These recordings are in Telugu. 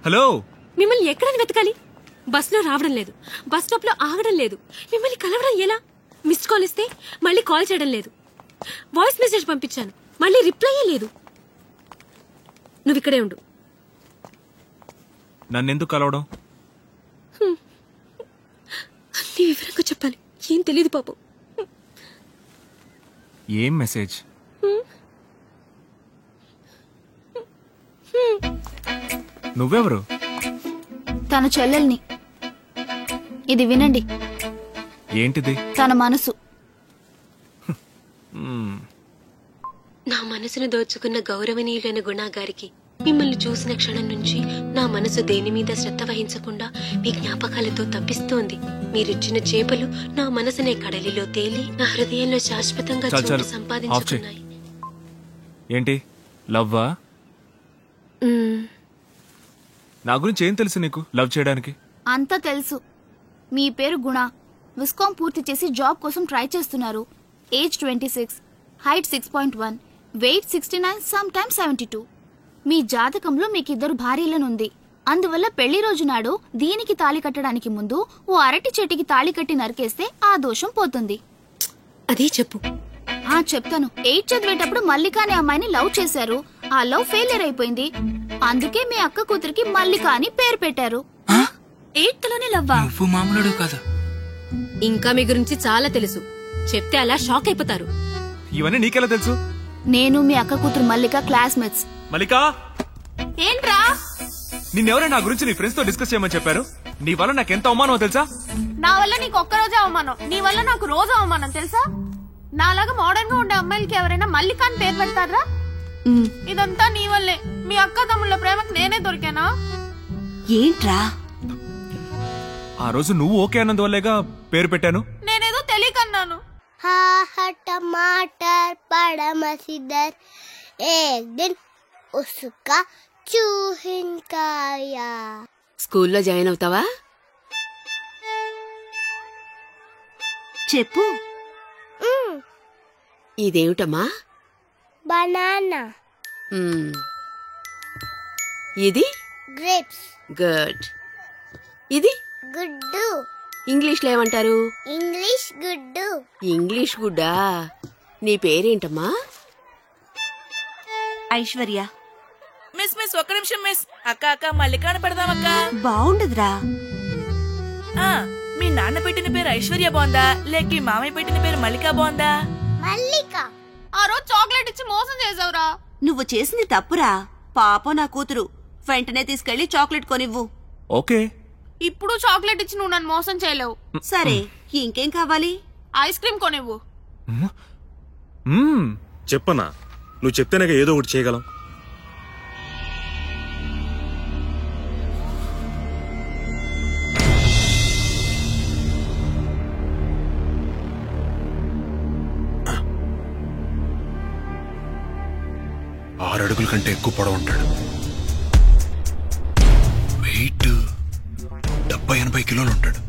హలో, మిమ్మల్ని ఎక్కడని వెతకాలి? బస్ లో రావడం లేదు, బస్ స్టాప్ లో ఆగడం లేదు, మిమ్మల్ని కలవడం ఎలా? మిస్డ్ కాల్ ఇస్తే మళ్ళీ కాల్ చేయడం లేదు, వాయిస్ మెసేజ్ పంపించాను మళ్ళీ రిప్లైయే లేదు. నువ్వు ఇక్కడే ఉండు. నన్నెందుకు కలవడం? అన్ని వివరంగా చెప్పాలి, ఏం తెలియదు పాపం. ఏం మెసేజ్? నువ్వెవరు? తన చెల్లెల్ని. ఇది వినండి. ఏంటిది? తన మనసు. నా మనసును దోచుకున్న గౌరవనీయులైన గుణాగారికి మిమ్మల్ని చూసిన క్షణం నుంచి నా మనసు దేని మీద శ్రద్ధ వహించకుండా మీ జ్ఞాపకాలతో తప్పిస్తోంది. మీరిచ్చిన చేపలు నా మనసునే కడలిలో తేలి నా హృదయంలో శాశ్వతంగా చోటు సంపాదించుకున్నాయి. ఏంటి, లవ్వా? నా గురించి ఏం తెలుసు నీకు లవ్ చేయడానికి? అంతా తెలుసు. మీ పేరు గుణ. విస్కామ్ పూర్తి చేసి జాబ్ కోసం ట్రై చేస్తున్నారు. Age 26, height 6.1, weight 69, some time 72. మీ జాతకంలో మీకిద్దరు భార్యలనుంది. అందువల్ల పెళ్లి రోజు నాడు దీనికి తాళి కట్టడానికి ముందు ఓ అరటి చెట్టుకి తాళి కట్టి నరికేస్తే ఆ దోషం పోతుంది. అదే చెప్పు. చెప్తాను. 8 చదివేటప్పుడు మల్లిక అనే అమ్మాయిని లవ్ చేశారు. ఆ లవ్ ఫెయిలియర్ అయిపోయింది. అందుకే మీ అక్క కూతురికి మల్లిక అని పేరు పెట్టారు. 8th లోనే లవ్వా? నువ్వు మామూలుడు కాదు. ఇంకా మీ గురించి చాలా తెలుసు, చెప్తే అలా షాక్ అయిపోతారు. ఇవన్నీ నీకెలా తెలుసు? నేను మీ అక్క కూతురు మల్లిక క్లాస్మేట్స్. మల్లికా, ఏంట్రా? నిన్నెవరే నా గురించి నీ ఫ్రెండ్స్ తో డిస్కస్ చేయమని చెప్పారు? నీ వల్ల నాకెంత అవమానమో తెలుసా? నా వల్ల నీకు ఒక్కరోజే అవమానం, నీ వల్ల నాకు రోజు అవమానం తెలుసా? నాలాగా మోడర్న్ గా ఉండే అమ్మాయిలకి ఎవరైనా మల్లిక అని పేరు పెడతారా? ఇదంతా నీ వల్లే. మీ అక్క తమ్ముళ్ళ ప్రేమకు నేనే దొరికానా? ఏంట్రా? ఆ రోజు నువ్వు ఓకే అన్నందువల్లేగా పేరు పెట్టాను. నేనేదో తెలియకన్నాను. टमाटर पड़ा मसीदर एक दिन उसका चूहिन खाया. స్కూల్లో జాయిన్ అవుతావా? చెప్పు. ఇదేమిటమ్మా? बनाना. ఇది ग्रेप्स. గుడ్. ఇది गुड्डू. ఇంగ్లీష్ లో ఏమంటారు? इंग्लिश गुड्डू. ఇంగ్లీష్ గుడ్డా? నీ పేరేంటమ్మా? ఐశ్వర్య. మిస్ ఒక్క నిమిషం మిస్. అక్క మల్లికాని పెడదామక్క. బాగుండదురా. మీ నాన్న పెట్టిన పేరు ఐశ్వర్య బాగుందా, లేక మీ మామయ్య పెట్టిన పేరు మల్లిక బాగుందా? మల్లిక. ఆ రోజు చాక్లెట్ ఇచ్చి మోసం చేసావురా. నువ్వు చేసింది తప్పురా. పాపం నా కూతురు. వెంటనే తీసుకెళ్లి చాక్లెట్ కొనివ్వు. ఓకే. ఇప్పుడు చాక్లెట్ ఇచ్చి నువ్వు నన్ను మోసం చేయలేవు. సరే, ఇంకేం కావాలి? ఐస్ క్రీమ్ కొనివ్వు. చెప్పనా? నువ్వు చెప్తేనే ఏదో ఒకటి చేయగలం. ఆరు అడుగుల కంటే ఎక్కువ పొడవు ఉంటాడు. వెయిట్ 70-80 కిలోలు ఉంటాడు.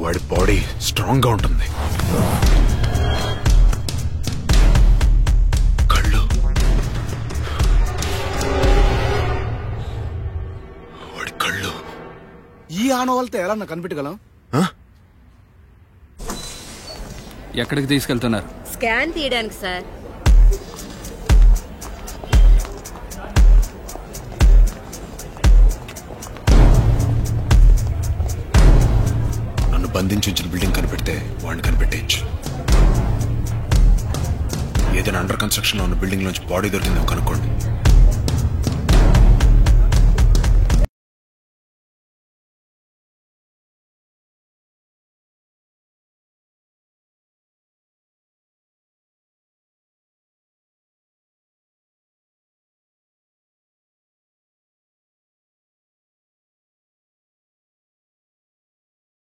వాడి బాడీ స్ట్రాంగ్ గా ఉంటుంది. కళ్ళు, వాడి కళ్ళు. ఈ ఆనవాళ్ళతో ఎలా కనిపెట్టగలం? ఎక్కడికి తీసుకెళ్తున్నారు? స్కాన్ తీయడానికి సార్. నన్ను బంధించిన బిల్డింగ్ కనిపెడితే వాడిని కనిపెట్టేయచ్చు. ఏదైనా అండర్ కన్స్ట్రక్షన్ లో ఉన్న బిల్డింగ్ నుంచి బాడీ దొరికిందో కనుక్కోండి.